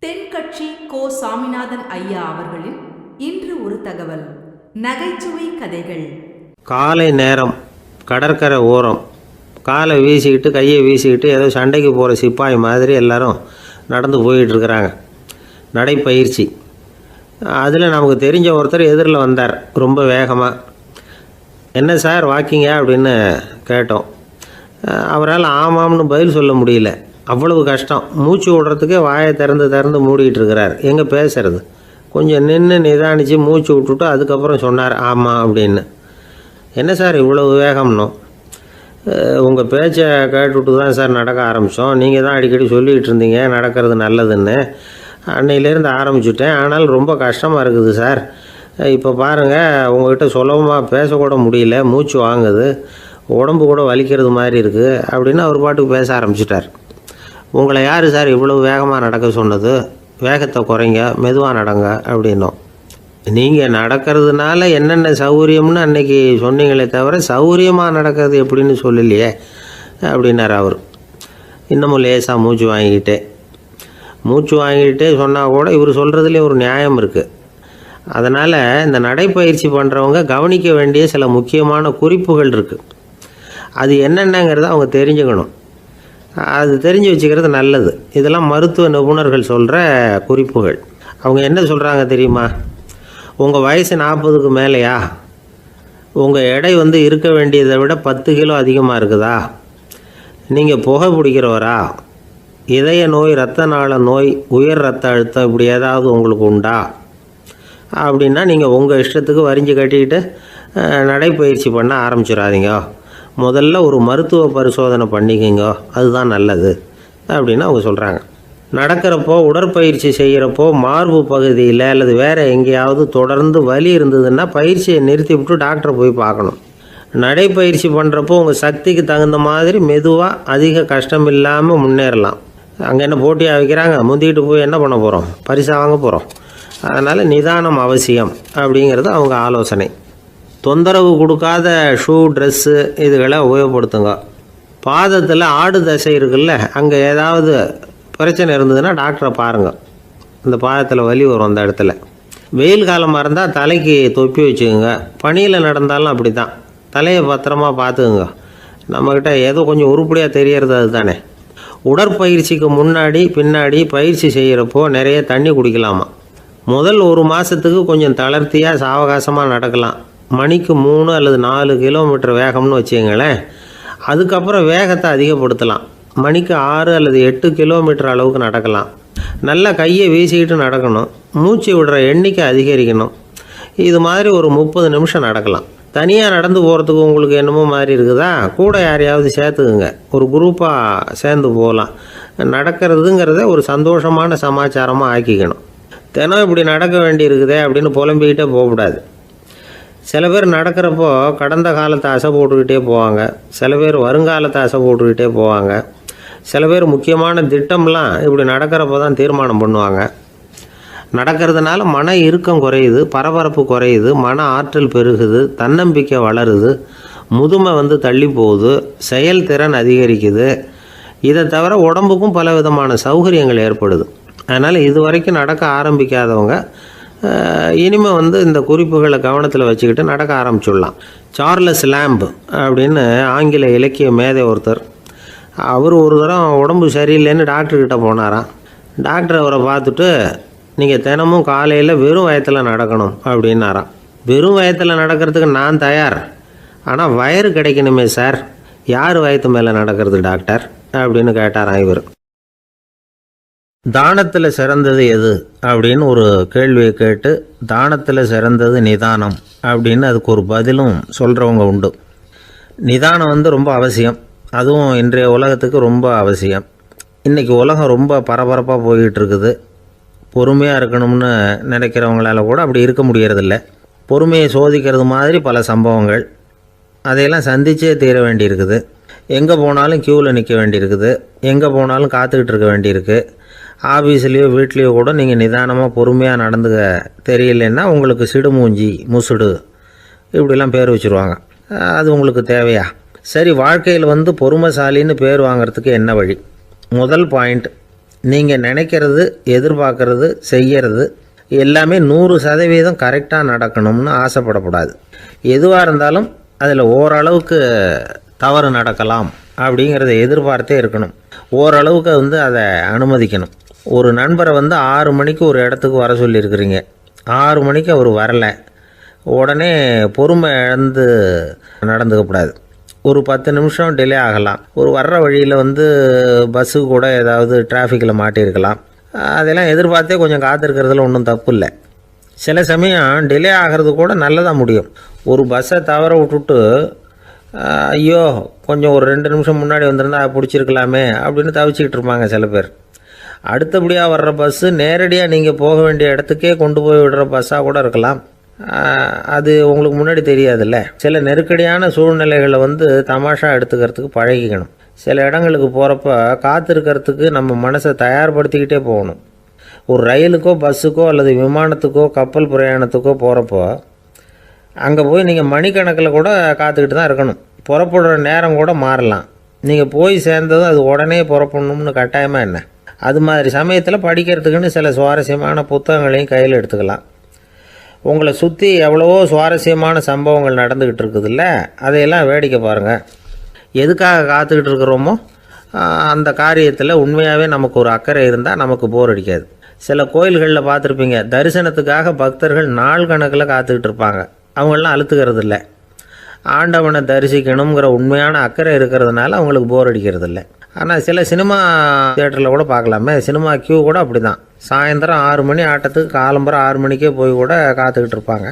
தென்கட்சி கோ. சாமிநாதன் ஐயா அவர்களின் இன்று ஒரு தகவல். நகைச்சுவை கதைகள். காலை நேரம், கடற்கரை ஓரம், காலை வீசிக்கிட்டு கையை வீசிக்கிட்டு ஏதோ சண்டைக்கு போகிற சிப்பாய் மாதிரி எல்லாரும் நடந்து போயிட்டுருக்குறாங்க. நடைப்பயிற்சி. அதில் நமக்கு தெரிஞ்ச ஒருத்தர் எதிரில் வந்தார் ரொம்ப வேகமாக. என்ன சார் வாக்கிங்கா அப்படின்னு கேட்டோம். அவரால் ஆமாம்னு பதில் சொல்ல முடியல, அவ்வளவு கஷ்டம். மூச்சு விடுறதுக்கே வாயை திறந்து மூடிக்கிட்டு இருக்கிறார். எங்கே பேசுறது? கொஞ்சம் நின்று நிதானித்து மூச்சு விட்டுட்டு அதுக்கப்புறம் சொன்னார் ஆமாம் அப்படின்னு. என்ன சார் இவ்வளவு வேகம்னோ? உங்கள் பேச்சை கேட்டுவிட்டு தான் சார் நடக்க ஆரம்பித்தோம். நீங்கள் தான் அடிக்கடி சொல்லிகிட்டு இருந்தீங்க நடக்கிறது நல்லதுன்னு. அன்னையிலேருந்து ஆரம்பிச்சுட்டேன். ஆனால் ரொம்ப கஷ்டமாக இருக்குது சார். இப்போ பாருங்கள், உங்கள்கிட்ட சுலபமாக பேசக்கூட முடியல, மூச்சு வாங்குது, உடம்பு கூட வலிக்கிறது மாதிரி இருக்குது அப்படின்னு அவர் பாட்டுக்கு பேச ஆரம்பிச்சிட்டார். உங்களை யார் சார் இவ்வளவு வேகமாக நடக்க சொன்னது? வேகத்தை குறைங்க, மெதுவாக நடங்க அப்படின்னோம். நீங்கள் நடக்கிறதுனால என்னென்ன சௌகரியம்னு அன்றைக்கி சொன்னீங்களே தவிர சௌகரியமாக நடக்கிறது எப்படின்னு சொல்லலையே அப்படின்னார் அவர். இன்னமும் லேசாக மூச்சு வாங்கிக்கிட்டே சொன்னால் கூட இவர் சொல்கிறதுலேயும் ஒரு நியாயம் இருக்குது. அதனால் இந்த நடைப்பயிற்சி பண்ணுறவங்க கவனிக்க வேண்டிய சில முக்கியமான குறிப்புகள் இருக்குது. அது என்னென்னங்கிறத அவங்க தெரிஞ்சுக்கணும். அது தெரிஞ்சு வச்சுக்கிறது நல்லது. இதெல்லாம் மருத்துவ நிபுணர்கள் சொல்கிற குறிப்புகள். அவங்க என்ன சொல்கிறாங்க தெரியுமா? உங்கள் வயசு 40க்கு மேலேயா? உங்கள் எடை இருக்க வேண்டியதை விட 10 கிலோ அதிகமாக இருக்குதா? நீங்கள் புகை பிடிக்கிறவரா? இதய நோய், இரத்த நாள நோய், உயர் இரத்த அழுத்தம் இப்படி ஏதாவது உங்களுக்கு உண்டா? அப்படின்னா நீங்கள் உங்கள் இஷ்டத்துக்கு வரிஞ்சு கட்டிக்கிட்டு நடைப்பயிற்சி பண்ண ஆரம்பிச்சிடாதீங்க. முதல்ல ஒரு மருத்துவ பரிசோதனை பண்ணிக்கோங்க, அதுதான் நல்லது அப்படின்னு அவங்க சொல்கிறாங்க. நடக்கிறப்போ, உடற்பயிற்சி செய்கிறப்போ மார்பு பகுதியில் அல்லது வேறு எங்கேயாவது தொடர்ந்து வலி இருந்ததுன்னா பயிற்சியை நிறுத்திவிட்டு டாக்டரை போய் பார்க்கணும். நடைப்பயிற்சி பண்ணுறப்போ உங்கள் சக்திக்கு தகுந்த மாதிரி மெதுவாக அதிக கஷ்டம் இல்லாமல் முன்னேறலாம். அங்கே என்ன போட்டியாக வைக்கிறாங்க? முந்திக்கிட்டு போய் என்ன பண்ண போகிறோம்? பரிசாக வாங்க போகிறோம். அதனால் நிதானம் அவசியம் அப்படிங்கிறது அவங்க ஆலோசனை. தொந்தரவு கொடுக்காத ஷூ, ட்ரெஸ்ஸு இதுகளை உபயோகப்படுத்துங்க. பாதத்தில் ஆடு தசை இருக்குல்ல, அங்கே ஏதாவது பிரச்சனை இருந்ததுன்னா டாக்டரை பாருங்கள். இந்த பாதத்தில் வலி வரும் அந்த இடத்துல. வெயில் காலமாக இருந்தால் தலைக்கு தொப்பி வச்சுக்கோங்க. பனியில் நடந்தாலும் அப்படி தான், தலையை பத்திரமா பார்த்துக்குங்க. நம்மக்கிட்ட ஏதோ கொஞ்சம் உருப்படியாக தெரியறது அது தானே. உடற்பயிற்சிக்கு முன்னாடி பின்னாடி பயிற்சி செய்கிறப்போ நிறைய தண்ணி குடிக்கலாமா. முதல் 1 மாதத்துக்கு கொஞ்சம் தளர்த்தியாக சாவகாசமாக நடக்கலாம். மணிக்கு 3 அல்லது 4 கிலோமீட்டர் வேகம்னு வச்சுங்களேன். அதுக்கப்புறம் வேகத்தை அதிகப்படுத்தலாம். மணிக்கு 6 அல்லது 8 கிலோமீட்டர் அளவுக்கு நடக்கலாம். நல்லா கையை வீசிக்கிட்டு நடக்கணும். மூச்சு விடுற எண்ணிக்கை அதிகரிக்கணும். இது மாதிரி ஒரு 30 நிமிஷம் நடக்கலாம். தனியாக நடந்து போகிறதுக்கு உங்களுக்கு என்னமோ மாதிரி இருக்குதா? கூட யாரையாவது சேர்த்துக்குங்க. ஒரு குரூப்பாக சேர்ந்து போகலாம். நடக்கிறதுங்கிறத ஒரு சந்தோஷமான சமாச்சாரமாக ஆக்கிக்கணும். தினம் இப்படி நடக்க வேண்டி இருக்குதே அப்படின்னு புலம்பிக்கிட்டே போகக்கூடாது. சில பேர் நடக்கிறப்போ கடந்த காலத்தை அசை போட்டுக்கிட்டே போவாங்க. சில பேர் வருங்காலத்தை அசை போட்டுக்கிட்டே போவாங்க. சில பேர் முக்கியமான திட்டம்லாம் இப்படி நடக்கிறப்போ தான் தீர்மானம் பண்ணுவாங்க. நடக்கிறதுனால மன இறுக்கம் குறையுது, பரபரப்பு குறையுது, மன ஆற்றல் பெருகுது, தன்னம்பிக்கை வளருது, முதுமை தள்ளி போகுது, செயல்திறன் அதிகரிக்குது. இதை தவிர உடம்புக்கும் பல விதமான சௌகரியங்கள் ஏற்படுது. அதனால் இது வரைக்கும் நடக்க ஆரம்பிக்காதவங்க இனிமேல் இந்த குறிப்புகளை கவனத்தில் வச்சுக்கிட்டு நடக்க ஆரம்பிச்சுடலாம். சார்லஸ் லேம்ப் அப்படின்னு ஆங்கில இலக்கிய மேதை ஒருத்தர். அவர் ஒரு தரம் உடம்பு சரியில்லைன்னு டாக்டர்கிட்ட போனாராம். டாக்டர் அவரை பார்த்துட்டு, நீங்கள் தினமும் காலையில் வெறும் வயத்தில் நடக்கணும் அப்படின்னாராம். வெறும் வயத்தில் நடக்கிறதுக்கு நான் தயார், ஆனால் வயிறு கிடைக்கணுமே சார். யார் வயத்து மேலே நடக்கிறது டாக்டர் அப்படின்னு கேட்டாராம் இவர். தானத்தில் சிறந்தது எது அப்படின்னு ஒரு கேள்வியை கேட்டு, தானத்தில் சிறந்தது நிதானம் அப்படின்னு அதுக்கு ஒரு பதிலும் சொல்கிறவங்க உண்டு. நிதானம் ரொம்ப அவசியம். அதுவும் இன்றைய உலகத்துக்கு ரொம்ப அவசியம். இன்றைக்கி உலகம் ரொம்ப பரபரப்பாக போய்கிட்டு இருக்குது. பொறுமையாக இருக்கணும்னு நினைக்கிறவங்களால கூட அப்படி இருக்க முடியறதில்ல. பொறுமையை சோதிக்கிறது மாதிரி பல சம்பவங்கள். அதையெல்லாம் சந்திச்சே தீர வேண்டியிருக்குது. எங்கே போனாலும் க்யூவில் நிற்க வேண்டியிருக்குது. எங்கே போனாலும் காத்துக்கிட்டு இருக்க வேண்டியிருக்கு. ஆஃபீஸ்லேயோ வீட்லேயோ கூட நீங்கள் நிதானமாக பொறுமையாக நடந்துக்க தெரியலன்னா உங்களுக்கு சிடுமூஞ்சி, முசுடு இப்படிலாம் பேர் வச்சுருவாங்க. அது உங்களுக்கு தேவையா? சரி, வாழ்க்கையில் பொறுமைசாலின்னு பேர் வாங்கிறதுக்கு என்ன வழி? முதல் பாயிண்ட், நீங்கள் நினைக்கிறது, எதிர்பார்க்கறது, செய்கிறது எல்லாமே 100% கரெக்டாக நடக்கணும்னு ஆசைப்படக்கூடாது. எதுவாக இருந்தாலும் அதில் ஓரளவுக்கு தவறு நடக்கலாம் அப்படிங்கிறத எதிர்பார்த்தே இருக்கணும். ஓரளவுக்கு அதை அனுமதிக்கணும். ஒரு நண்பரை 6 மணிக்கு ஒரு இடத்துக்கு வர சொல்லியிருக்கிறீங்க. 6 மணிக்கு அவர் வரலை. உடனே பொறுமை இழந்து நடந்துக்கக்கூடாது. ஒரு 10 நிமிஷம் டிலே ஆகலாம். ஒரு வர்ற வழியில் பஸ்ஸு கூட ஏதாவது டிராஃபிக்கில் மாட்டியிருக்கலாம். அதெல்லாம் எதிர்பார்த்தே கொஞ்சம் காத்திருக்கிறதுல ஒன்றும் தப்பு இல்லை. சில சமயம் டிலே ஆகிறது கூட நல்லதாக முடியும். ஒரு பஸ்ஸை தவற விட்டுட்டு ஐயோ கொஞ்சம் ஒரு 2 நிமிஷம் முன்னாடி வந்திருந்தா பிடிச்சிருக்கலாமே அப்படின்னு தவிச்சிக்கிட்டு இருப்பாங்க சில பேர். அடுத்தபடியாக வர்ற பஸ்ஸு நேரடியாக நீங்கள் போக வேண்டிய இடத்துக்கே கொண்டு போய் விடுற பஸ்ஸாக கூட இருக்கலாம். அது உங்களுக்கு முன்னாடி தெரியாதுல்ல. சில நெருக்கடியான சூழ்நிலைகளை தமாஷா எடுத்துக்கிறதுக்கு பழகிக்கணும். சில இடங்களுக்கு போகிறப்ப காத்திருக்கிறதுக்கு நம்ம மனசை தயார்படுத்திக்கிட்டே போகணும். ஒரு ரயிலுக்கோ பஸ்ஸுக்கோ அல்லது விமானத்துக்கோ கப்பல் பிரயாணத்துக்கோ போகிறப்போ அங்கே போய் நீங்கள் மணிக்கணக்கில் கூட காத்துக்கிட்டு தான் இருக்கணும். புறப்படுற நேரம் கூட மாறலாம். நீங்கள் போய் சேர்ந்ததும் அது உடனே புறப்படணும்னு கட்டாயமாக என்ன? அது மாதிரி சமயத்தில் படிக்கிறதுக்குன்னு சில சுவாரஸ்யமான புத்தகங்களையும் கையில் எடுத்துக்கலாம். உங்களை சுற்றி எவ்வளவோ சுவாரஸ்யமான சம்பவங்கள் நடந்துக்கிட்டு இருக்குதுல்ல, அதையெல்லாம் வேடிக்கை பாருங்கள். எதுக்காக காத்துக்கிட்டு இருக்கிறோமோ அந்த காரியத்தில் உண்மையாகவே நமக்கு ஒரு அக்கறை இருந்தால் நமக்கு போர் அடிக்காது. சில கோயில்களில் பார்த்துருப்பீங்க, தரிசனத்துக்காக பக்தர்கள் நாள் கணக்கில் காத்துக்கிட்டு இருப்பாங்க. அவங்களெலாம் அழுத்துக்கிறது இல்லை. ஆண்டவனை தரிசிக்கணுங்கிற உண்மையான அக்கறை இருக்கிறதுனால அவங்களுக்கு போர் அடிக்கிறது இல்லை. ஆனால் சில சினிமா தியேட்டரில் கூட பார்க்கலாமே, சினிமா கியூ கூட அப்படி தான். சாயந்தரம் 6 மணி ஆட்டத்துக்கு காலம்பரம் 6 மணிக்கே போய் கூட காத்துக்கிட்டு இருப்பாங்க.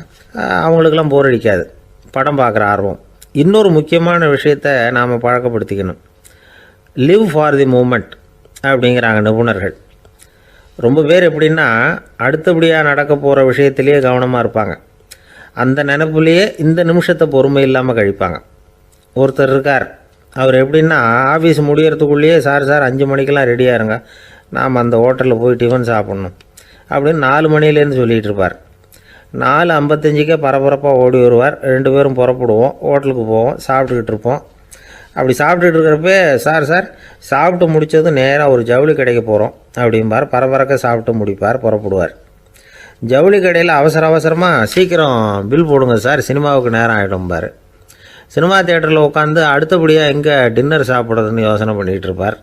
அவங்களுக்கெல்லாம் போர் அடிக்காது, படம் பார்க்குற ஆர்வம். இன்னொரு முக்கியமான விஷயத்தை நாம் பழக்கப்படுத்திக்கணும். லிவ் ஃபார் தி மூமெண்ட் அப்படிங்கிறாங்க நிபுணர்கள். ரொம்ப பேர் எப்படின்னா அடுத்தபடியாக நடக்க போகிற விஷயத்திலேயே கவனமாக இருப்பாங்க. அந்த நினைப்புலேயே இந்த நிமிஷத்தை பொறுமை இல்லாமல் கழிப்பாங்க. ஒருத்தர் இருக்கார், அவர் எப்படின்னா ஆஃபீஸ் முடியறதுக்குள்ளேயே சார் 5 மணிக்கெல்லாம் ரெடியாக இருங்க, நாம் அந்த ஹோட்டலில் போய் டிஃபன் சாப்பிட்ணும் அப்படின்னு 4 மணிலேருந்து சொல்லிகிட்டு இருப்பார். 4:55 பரபரப்பாக ஓடி வருவார். 2 பேரும் புறப்படுவோம், ஹோட்டலுக்கு போவோம், சாப்பிட்டுக்கிட்டு இருப்போம். அப்படி சாப்பிட்டுட்டு இருக்கிறப்பே சார் சாப்பிட்டு முடித்ததும் நேராக ஒரு ஜவுளி கடைக்கு போகிறோம் அப்படிம்பார். பரபரக்க சாப்பிட்டு முடிப்பார், புறப்படுவார். ஜவுளி கடையில் அவசரமாக சீக்கிரம் பில் போடுங்க சார், சினிமாவுக்கு நேரம் ஆகிடும்பார். சினிமா தியேட்டரில் உட்காந்து அடுத்தபடியாக எங்கே டின்னர் சாப்பிட்றதுன்னு யோசனை பண்ணிகிட்டு இருப்பார்.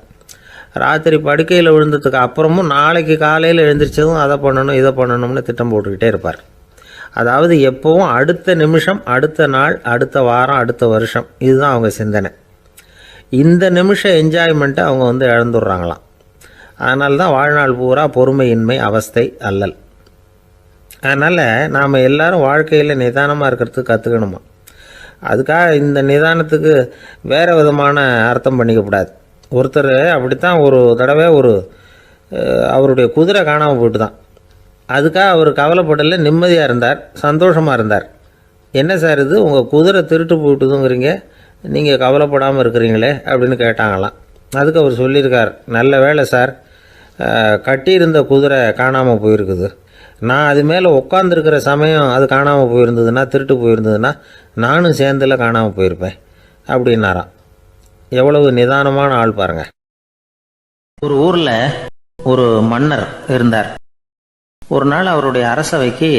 ராத்திரி படுக்கையில் விழுந்ததுக்கு அப்புறமும் நாளைக்கு காலையில் எழுந்திரிச்சதும் அதை பண்ணணும் இதை பண்ணணும்னு திட்டம் போட்டுக்கிட்டே இருப்பார். அதாவது எப்போவும் அடுத்த நிமிஷம், அடுத்த நாள், அடுத்த வாரம், அடுத்த வருஷம், இதுதான் அவங்க சிந்தனை. இந்த நிமிஷம் என்ஜாய்மெண்ட்டை அவங்க இழந்துடுறாங்களாம். அதனால தான் வாழ்நாள் பூரா பொறுமையின்மை, அவஸ்தை, அல்லல். அதனால் நாம் எல்லோரும் வாழ்க்கையில் நிதானமாக இருக்கிறதுக்கு கற்றுக்கணுமா. அதுக்காக இந்த நிதானத்துக்கு வேறு விதமான அர்த்தம் பண்ணிக்கக்கூடாது. ஒருத்தர் அப்படித்தான் ஒரு தடவை அவருடைய குதிரை காணாமல் போயிட்டு தான். அதுக்காக அவர் கவலைப்படலை, நிம்மதியாக இருந்தார், சந்தோஷமாக இருந்தார். என்ன சார் இது, உங்கள் குதிரை திருட்டு போயிட்டுதுங்கிறீங்க, நீங்கள் கவலைப்படாமல் இருக்கிறீங்களே அப்படின்னு கேட்டாங்களாம். அதுக்கு அவர் சொல்லியிருக்கார், நல்ல வேளை சார், கட்டியிருந்த குதிரை காணாமல் போயிருக்குது. நான் அது மேலே உட்காந்துருக்கிற சமயம் அது காணாமல் போயிருந்ததுன்னா, திருட்டு போயிருந்ததுன்னா நானும் சேர்ந்தில் காணாமல் போயிருப்பேன் அப்படின்னாராம். எவ்வளவு நிதானமான ஆள் பாருங்க. ஒரு ஊரில் ஒரு மன்னர் இருந்தார். ஒரு நாள் அவருடைய அரசவைக்கு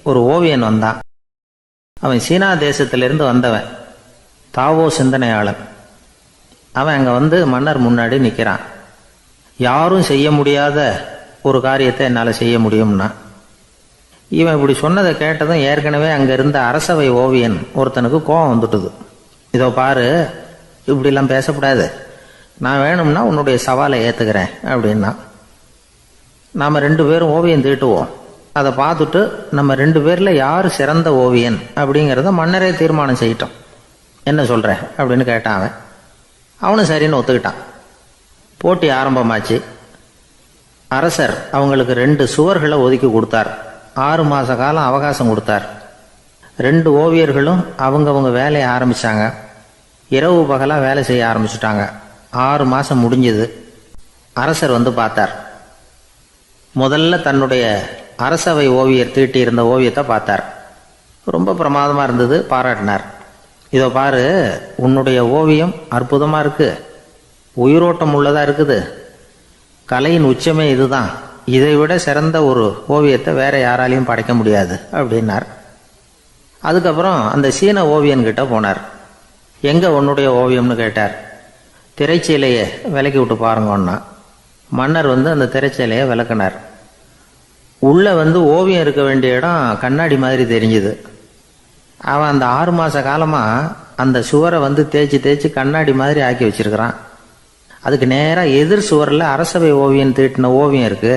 ஒரு ஓவியன் வந்தான். அவன் சீனா தேசத்திலிருந்து வந்தவன், தாவோ சிந்தனையாளன். அவன் அங்கே மன்னர் முன்னாடி நிற்கிறான். யாரும் செய்ய முடியாத ஒரு காரியத்தை என்னால் செய்ய முடியும்னா. இவன் இப்படி சொன்னதை கேட்டதும் ஏற்கனவே அங்கே இருந்த அரசவை ஓவியன் ஒருத்தனுக்கு கோபம் வந்துட்டுது. இதோ பாரு, இப்படிலாம் பேசக்கூடாது, நான் வேணும்னா உன்னுடைய சவாலை ஏற்றுக்கிறேன் அப்படின்னா. நாம் 2 பேரும் ஓவியம் தீட்டுவோம், அதை பார்த்துட்டு நம்ம 2 பேரில் யார் சிறந்த ஓவியன் அப்படிங்கிறத மன்னரே தீர்மானம் செய்யட்டும், என்ன சொல்கிற அப்படின்னு கேட்டான் அவன். அவனும் சரின்னு ஒத்துக்கிட்டான். போட்டி ஆரம்பமாச்சு. அரசர் அவங்களுக்கு 2 சுவர்களை ஒதுக்கி கொடுத்தார். 6 மாத காலம் அவகாசம் கொடுத்தார். 2 ஓவியர்களும் அவங்கவுங்க வேலையை ஆரம்பித்தாங்க. இரவு பகலாக வேலை செய்ய ஆரம்பிச்சுட்டாங்க. 6 மாதம் முடிஞ்சது. அரசர் பார்த்தார். முதல்ல தன்னுடைய அரசவை ஓவியர் தீட்டியிருந்த ஓவியத்தை பார்த்தார். ரொம்ப பிரமாதமாக இருந்தது, பாராட்டினார். இதோ பாரு, உன்னுடைய ஓவியம் அற்புதமாக இருக்குது, உயிரோட்டம் உள்ளதாக இருக்குது, கலையின் உச்சமே இதுதான், இதை விட சிறந்த ஒரு ஓவியத்தை வேற யாராலையும் படைக்க முடியாது அப்படின்னார். அதுக்கப்புறம் அந்த சீன ஓவியன்கிட்ட போனார். எங்கே உன்னுடைய ஓவியம்னு கேட்டார். திரைச்சீலையை விலக்கி விட்டு பாருங்கன்னா மன்னர் அந்த திரைச்சீலையை விளக்குனார். உள்ளே ஓவியம் இருக்க வேண்டிய இடம் கண்ணாடி மாதிரி தெரிஞ்சுது. அவன் அந்த 6 மாத காலமாக அந்த சுவரை தேய்ச்சி தேய்ச்சி கண்ணாடி மாதிரி ஆக்கி வச்சிருக்கிறான். அதுக்கு நேராக எதிர் சுவரில் அரசவை ஓவியம் தீட்டின ஓவியம் இருக்குது.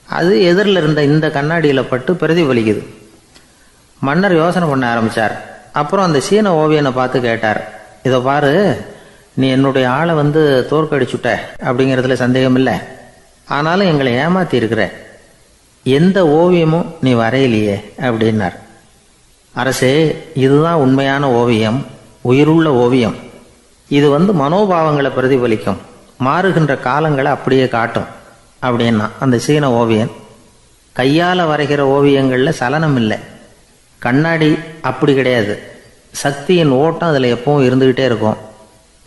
அது எதிரில் இருந்த இந்த கண்ணாடியில் பட்டு பிரதிபலிக்குது. மன்னர் யோசனை பண்ண ஆரம்பித்தார். அப்புறம் அந்த சீன ஓவியனை பார்த்து கேட்டார், இதை பாரு, நீ என்னுடைய ஆளை தோற்கடிச்சுட்ட அப்படிங்கிறதுல சந்தேகம் இல்லை. ஆனாலும் எங்களை ஏமாத்தி இருக்கிற, எந்த ஓவியமும் நீ வரையிலையே அப்படின்னார். அரசே, இதுதான் உண்மையான ஓவியம், உயிருள்ள ஓவியம். இது மனோபாவங்களை பிரதிபலிக்கும், மாறுகின்ற காலங்களை அப்படியே காட்டும் அப்படின்னா அந்த சீன ஓவியன். கையால் வரைகிற ஓவியங்களில் சலனம் இல்லை, கண்ணாடி அப்படி கிடையாது. சக்தியின் ஓட்டம் அதில் எப்பவும் இருந்துக்கிட்டே இருக்கும்.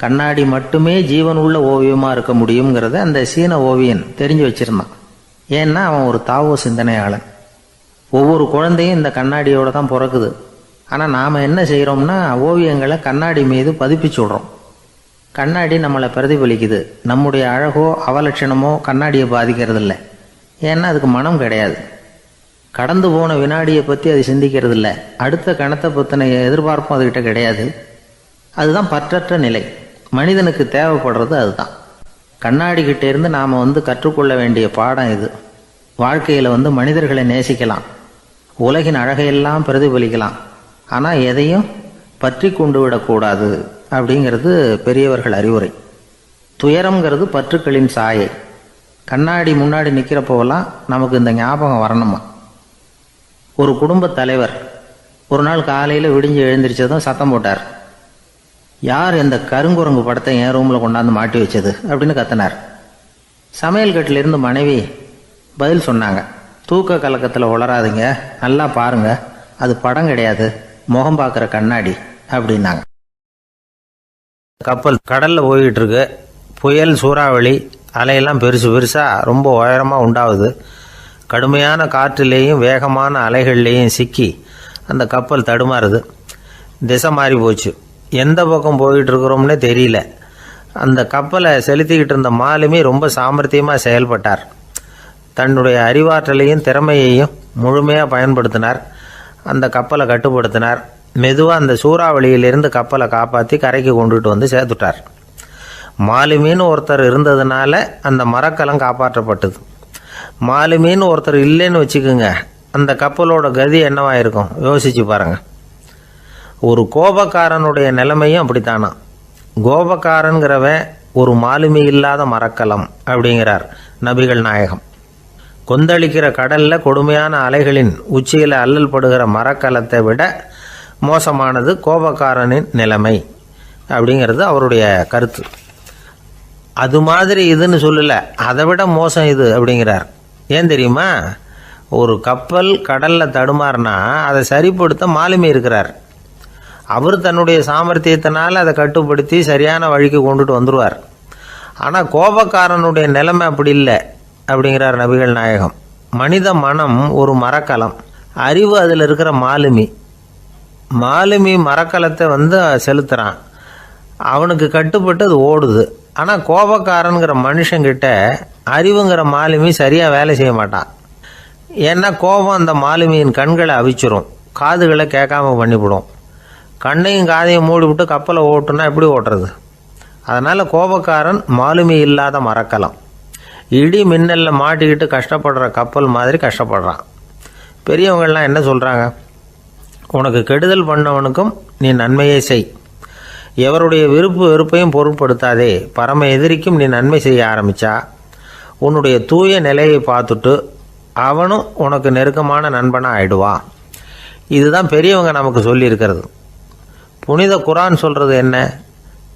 கண்ணாடி மட்டுமே ஜீவன் உள்ள ஓவியமாக இருக்க முடியுங்கிறத அந்த சீன ஓவியன் தெரிஞ்சு வச்சிருந்தான். ஏன்னா அவன் ஒரு தாவோ சிந்தனையாளன். ஒவ்வொரு குழந்தையும் இந்த கண்ணாடியோடு தான் பிறக்குது. ஆனால் நாம் என்ன செய்கிறோம்னா ஓவியங்களை கண்ணாடி மீது பதிப்பிச்சு விடுறோம். கண்ணாடி நம்மளை பிரதிபலிக்குது. நம்முடைய அழகோ அவலட்சணமோ கண்ணாடியை பாதிக்கிறது இல்லை. ஏன்னா அதுக்கு மனம் கிடையாது. கடந்து போன வினாடியை பற்றி அது சிந்திக்கிறது இல்லை. அடுத்த கணத்தை பற்றின எதிர்பார்ப்பும் அதுகிட்ட கிடையாது. அதுதான் பற்றற்ற நிலை. மனிதனுக்கு தேவைப்படுறது அதுதான். கண்ணாடி கிட்டே இருந்து நாம் கற்றுக்கொள்ள வேண்டிய பாடம் இது. வாழ்க்கையில் மனிதர்களை நேசிக்கலாம், உலகின் அழகையெல்லாம் பிரதிபலிக்கலாம், ஆனால் எதையும் பற்றி கொண்டு விடக்கூடாது அப்படிங்கிறது பெரியவர்கள் அறிவுரை. துயரம்ங்கிறது பற்றுக்களின் சாயை. கண்ணாடி முன்னாடி நிற்கிறப்போவெல்லாம் நமக்கு இந்த ஞாபகம் வரணுமா. ஒரு குடும்பத் தலைவர் ஒரு நாள் காலையில் விடிஞ்சு எழுந்திரிச்சதும் சத்தம் போட்டார். யார் இந்த கருங்குரங்கு படத்தை என் ரூமில் கொண்டாந்து மாட்டி வச்சது அப்படின்னு கத்தினார். சமையல் கட்டிலிருந்து மனைவி பதில் சொன்னாங்க, தூக்க கலக்கத்தில் உளராதுங்க, நல்லா பாருங்க, அது படம் கிடையாது, முகம் பார்க்குற கண்ணாடி அப்படின்னாங்க. கப்பல் கடலில் போய்கிட்டு இருக்கு. புயல், சூறாவளி, அலையெல்லாம் பெருசு பெருசாக ரொம்ப உயரமாக உண்டாகுது. கடுமையான காற்றுலேயும் வேகமான அலைகள்லேயும் சிக்கி அந்த கப்பல் தடுமாறுது. திசை மாறி போச்சு. எந்த பக்கம் போயிட்டு இருக்கிறோம்னே தெரியல. அந்த கப்பலை செலுத்திக்கிட்டு இருந்த மாலுமி ரொம்ப சாமர்த்தியமாக செயல்பட்டார். தன்னுடைய அறிவாற்றலையும் திறமையையும் முழுமையாக பயன்படுத்தினார். அந்த கப்பலை கட்டுப்படுத்தினார். மெதுவாக அந்த சூறாவளியிலிருந்து கப்பலை காப்பாற்றி கரைக்கு கொண்டுட்டு சேர்த்துட்டார். மாலுமின்னு ஒருத்தர் இருந்ததுனால அந்த மரக்கலம் காப்பாற்றப்பட்டது. மாலுமின்னு ஒருத்தர் இல்லைன்னு வச்சுக்கோங்க, அந்த கப்பலோட கதி என்னவாயிருக்கும் யோசிச்சு பாருங்க. ஒரு கோபக்காரனுடைய நிலைமையும் அப்படித்தானா. கோபக்காரன்கிறவன் ஒரு மாலுமி இல்லாத மரக்கலம் அப்படிங்கிறார் நபிகள் நாயகம். கொந்தளிக்கிற கடலில் கொடுமையான அலைகளின் உச்சியில் அல்லல் படுகிற மரக்கலத்தை விட மோசமானது கோபக்காரனின் நிலைமை அப்படிங்கிறது அவருடைய கருத்து. அது மாதிரி இதுன்னு சொல்லலை, அதை விட மோசம் இது அப்படிங்கிறார். ஏன் தெரியுமா? ஒரு கப்பல் கடலில் தடுமாறினா அதை சரிப்படுத்த மாலுமி இருக்கிறார். அவர் தன்னுடைய சாமர்த்தியத்தினால் அதை கட்டுப்படுத்தி சரியான வழிக்கு கொண்டுட்டு வந்துடுவார். ஆனால் கோபக்காரனுடைய நிலைமை அப்படி இல்லை அப்படிங்கிறார் நபிகள் நாயகம். மனித மனம் ஒரு மரக்கலம், அறிவு அதில் இருக்கிற மாலுமி. மாலுமி மரக்கலத்தை செலுத்துகிறான், அவனுக்கு கட்டுப்பட்டு அது ஓடுது. ஆனால் கோபக்காரனுங்கிற மனுஷங்கிட்ட அறிவுங்கிற மாலுமி சரியாக வேலை செய்ய மாட்டான். ஏன்னா கோபம் அந்த மாலுமியின் கண்களை அவிச்சிரும், காதுகளை கேட்காம பண்ணிவிடும். கண்ணையும் காதையும் மூடிவிட்டு கப்பலை ஓட்டுனா எப்படி ஓட்டுறது? அதனால் கோபக்காரன் மாலுமி இல்லாத மரக்கலம். இடி மின்னலில் மாட்டிக்கிட்டு கஷ்டப்படுற கப்பல் மாதிரி கஷ்டப்படுறான். பெரியவங்கள்லாம் என்ன சொல்கிறாங்க? உனக்கு கெடுதல் பண்ணவனுக்கும் நீ நன்மையை செய், எவருடைய விருப்பு வெறுப்பையும் பொருட்படுத்தாதே. பரம எதிரிக்கும் நீ நன்மை செய்ய ஆரம்பித்தா உன்னுடைய தூய நிலையை பார்த்துட்டு அவனும் உனக்கு நெருக்கமான நண்பனாக ஆயிடுவான். இதுதான் பெரியவங்க நமக்கு சொல்லியிருக்கிறது. புனித குரான் சொல்கிறது என்ன?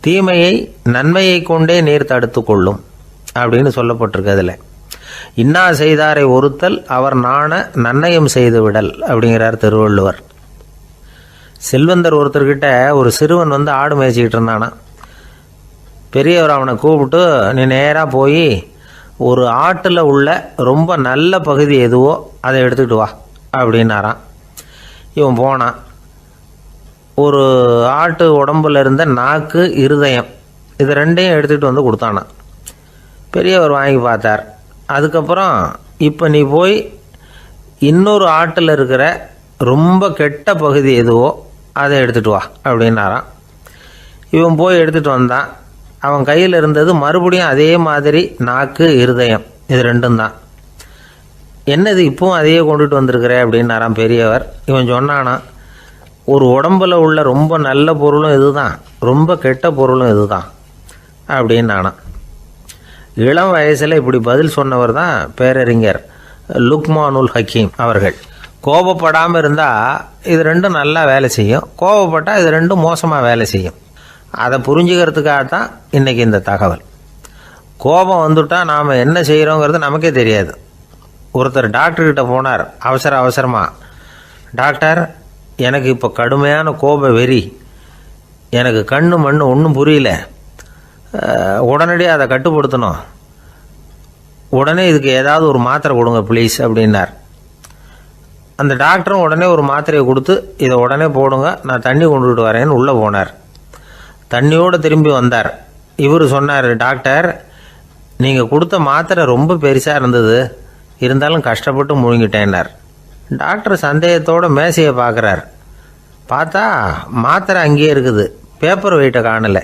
தீமையை நன்மையை கொண்டே நீர் தடுத்து கொள்ளும் அப்படின்னு சொல்லப்பட்டிருக்கு. அதில் இன்னா செய்தாரை ஒருத்தல் அவர் நாண நன்னயம் செய்து விடல் அப்படிங்கிறார் திருவள்ளுவர். செல்வந்தர் ஒருத்தர்கிட்ட ஒரு சிறுவன் ஆடு மேய்ச்சிக்கிட்டு இருந்தானா. பெரியவர் அவனை கூப்பிட்டு, நீ நேராக போய் ஒரு ஆட்டில் உள்ள ரொம்ப நல்ல பகுதி எதுவோ அதை எடுத்துக்கிட்டு வா அப்படின்னாராம். இவன் போனான். ஒரு ஆட்டு உடம்புல இருந்த நாக்கு, இருதயம், இது ரெண்டையும் எடுத்துகிட்டு வந்து கொடுத்தானான். பெரியவர் வாங்கி பார்த்தார். அதுக்கப்புறம் இப்போ நீ போய் இன்னொரு ஆட்டில் இருக்கிற ரொம்ப கெட்ட பகுதி எதுவோ அதை எடுத்துகிட்டு வா அப்படின்னாராம். இவன் போய் எடுத்துகிட்டு வந்தான். அவன் கையில் இருந்தது மறுபடியும் அதே மாதிரி நாக்கு, இருதயம், இது ரெண்டும் தான். என்னது இப்பவும் அதையே கொண்டுட்டு வந்திருக்கிற அப்படின்னாராம் பெரியவர். இவன் சொன்னானா, ஒரு உடம்பில் உள்ள ரொம்ப நல்ல பொருளும் இதுதான், ரொம்ப கெட்ட பொருளும் இதுதான் அப்படின்னானா. இளம் வயசில் இப்படி பதில் சொன்னவர் தான் பேரறிஞர் லுக்மானுல் ஹக்கீம் அவர்கள். கோபப்படாமல் இருந்தால் இது ரெண்டும் நல்லா வேலை செய்யும், கோபப்பட்டால் இது ரெண்டும் மோசமாக வேலை செய்யும். அதை புரிஞ்சுக்கிறதுக்காக தான் இன்றைக்கி இந்த தகவல். கோபம் வந்துட்டால் நாம் என்ன செய்கிறோங்கிறது நமக்கே தெரியாது. ஒருத்தர் டாக்டர்கிட்ட போனார் அவசரமாக. டாக்டர், எனக்கு இப்போ கடுமையான கோப வெறி, எனக்கு கண்ணு மண்ணு ஒன்றும் புரியல, உடனடியாக அதை கட்டுப்படுத்தணும், உடனே இதுக்கு ஏதாவது ஒரு மாத்திரை கொடுங்க ப்ளீஸ் அப்படின்னார். அந்த டாக்டரும் உடனே ஒரு மாத்திரையை கொடுத்து இதை உடனே போடுங்க, நான் தண்ணி கொண்டுகிட்டு வரேன்னு உள்ளே போனார். தண்ணியோடு திரும்பி வந்தார். இவர் சொன்னார், டாக்டர், நீங்கள் கொடுத்த மாத்திரை ரொம்ப பெருசாக இருந்தது, இருந்தாலும் கஷ்டப்பட்டு முழுங்கிட்டேன்னார். டாக்டர் சந்தேகத்தோடு மேசையை பார்க்குறார். பார்த்தா மாத்திரை அங்கேயே இருக்குது, பேப்பர் வெயிட்டை காணலை.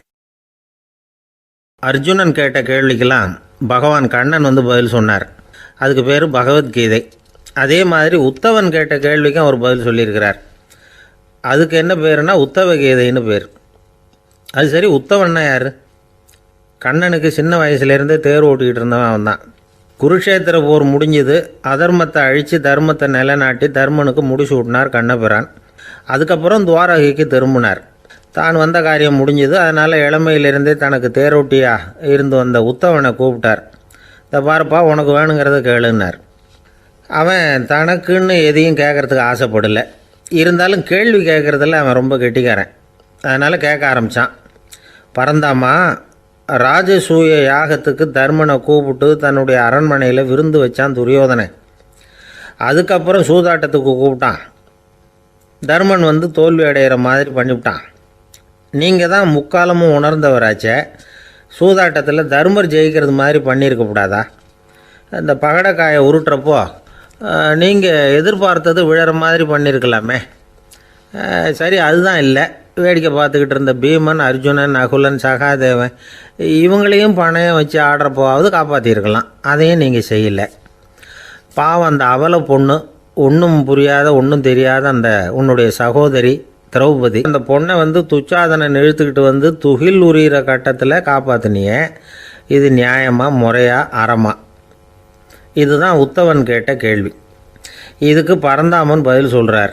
அர்ஜுனன் கேட்ட கேள்விக்கெல்லாம் பகவான் கண்ணன் வந்து பதில் சொன்னார். அதுக்கு பேர் பகவத்கீதை. அதே மாதிரி உத்தவன் கேட்ட கேள்விக்கும் அவர் பதில் சொல்லியிருக்கிறார். அதுக்கு என்ன பேருனா உத்தவ கீதைன்னு பேர். அது சரி, உத்தவன்னா யார்? கண்ணனுக்கு சின்ன வயசுலேருந்தே தேர் ஓட்டிக்கிட்டு இருந்தவன் அவன் தான். குருஷேத்திர போர் முடிஞ்சது. அதர்மத்தை அழித்து தர்மத்தை நிலைநாட்டி தர்மனுக்கு முடிச்சு விட்டினார் கண்ணபிரான். அதுக்கப்புறம் துவாரகைக்கு திரும்பினார். தான் வந்த காரியம் முடிஞ்சது. அதனால் இளமையிலிருந்தே தனக்கு தேரோட்டியாக இருந்து வந்த உத்தவனை கூப்பிட்டார். இதை பாருப்பா, உனக்கு வேணுங்கிறத கேளுன்னார். அவன் தனக்குன்னு எதையும் கேட்குறதுக்கு ஆசைப்படலை. இருந்தாலும் கேள்வி கேட்குறதில்ல அவன் ரொம்ப கெட்டிக்காரன். அதனால் கேட்க ஆரம்பித்தான். பரந்தாமா, ராஜசூய யாகத்துக்கு தர்மனை கூப்பிட்டு தன்னுடைய அரண்மனையில் விருந்து வச்சான் துரியோதனை. அதுக்கப்புறம் சூதாட்டத்துக்கு கூப்பிட்டான். தர்மன் வந்து தோல்வி அடைகிற மாதிரி பண்ணிவிட்டான். நீங்கள் தான் முக்காலமும் உணர்ந்தவராச்சே, சூதாட்டத்தில் தர்மர் ஜெயிக்கிறது மாதிரி பண்ணியிருக்கக்கூடாதா? இந்த பகடைக்காயை உருட்டுறப்போ நீங்கள் எதிர்பார்த்தது விழற மாதிரி பண்ணியிருக்கலாமே. சரி, அதுதான் இல்லை. வேடிக்கை பார்த்துக்கிட்டு இருந்த பீமன், அர்ஜுனன், நகுலன், சகாதேவன் இவங்களையும் பணையம் வச்சு ஆடுறப்போவாவது காப்பாற்றிருக்கலாம். அதையும் நீங்கள் செய்யலை. பாவம் அந்த அவல பொண்ணு, ஒன்றும் புரியாத ஒன்றும் தெரியாத அந்த உன்னுடைய சகோதரி திரௌபதி, அந்த பொண்ணை வந்து துச்சாதனன் இழுத்துக்கிட்டு வந்து துகில் உரிகிற கட்டத்தில் காப்பாற்றினியே. இது நியாயமா, முறையா, அறமா? இதுதான் உத்தவன் கேட்ட கேள்வி. இதுக்கு பரந்தாமன் பதில் சொல்கிறார்.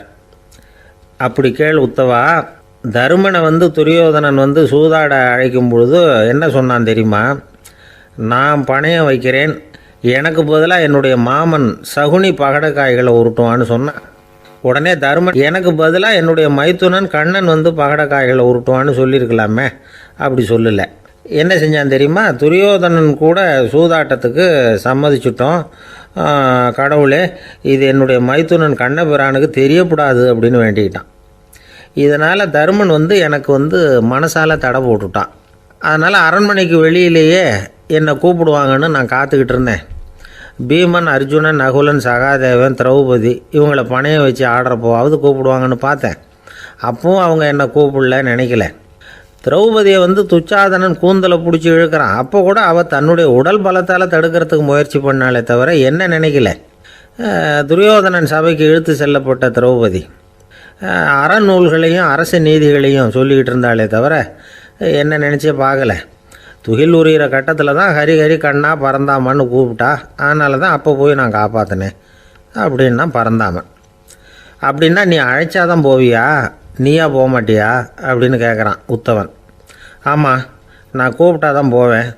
அப்படி கேள் உத்தவா, தருமனை வந்து துரியோதனன் வந்து சூதாட அழைக்கும் பொழுது என்ன சொன்னான் தெரியுமா? நான் பணையம் வைக்கிறேன், எனக்கு பதிலாக என்னுடைய மாமன் சகுனி பகடைக்காய்களை உருட்டுவான்னு சொன்னான். உடனே தருமன், எனக்கு பதிலாக என்னுடைய மைத்துனன் கண்ணன் வந்து பகடைக்காய்களை உருட்டுவான்னு சொல்லியிருக்கலாமே. அப்படி சொல்லலை. என்ன செஞ்சான் தெரியுமா? துரியோதனன் கூட சூதாட்டத்துக்கு சம்மதிச்சிட்டோம், கடவுளே இது என்னுடைய மைத்துனன் கண்ணபிரானுக்கு தெரியக்கூடாது அப்படின்னு வேண்டிக்கிட்டான். இதனால் தருமன் வந்து எனக்கு வந்து மனசால் தடை போட்டுட்டான். அதனால் அரண்மனைக்கு வெளியிலேயே என்னை கூப்பிடுவாங்கன்னு நான் காத்துக்கிட்டு இருந்தேன். பீமன், அர்ஜுனன், நகுலன், சகாதேவன், திரௌபதி இவங்களை பணையம் வச்சு ஆடுறப்போவாவது கூப்பிடுவாங்கன்னு பார்த்தேன். அப்பவும் அவங்க என்னை கூப்பிடல, நினைக்கல. திரௌபதியை வந்து துச்சாதனன் கூந்தலை பிடிச்சி இழுக்கிறான். அப்போ கூட அவள் தன்னுடைய உடல் பலத்தால் தடுக்கிறதுக்கு முயற்சி பண்ணாலே தவிர என்ன நினைக்கல. துரியோதனன் சபைக்கு இழுத்து செல்லப்பட்ட திரௌபதி அறநூல்களையும் அரச நீதிகளையும் சொல்லிக்கிட்டு இருந்தாலே தவிர என்ன நினச்சே பார்க்கல. துகில் உரிகிற கட்டத்தில் தான் ஹரி ஹரி கண்ணா பரந்தாமன்னு கூப்பிட்டா. அதனால தான் அப்போ போய் நான் காப்பாற்றினேன் அப்படின்னா பரந்தாமன். அப்படின்னா நீ அழைச்சாதான் போவியா, நீயா போக மாட்டியா அப்படின்னு கேட்குறான் உத்தவன். ஆமாம், நான் கூப்பிட்டா தான் போவேன்.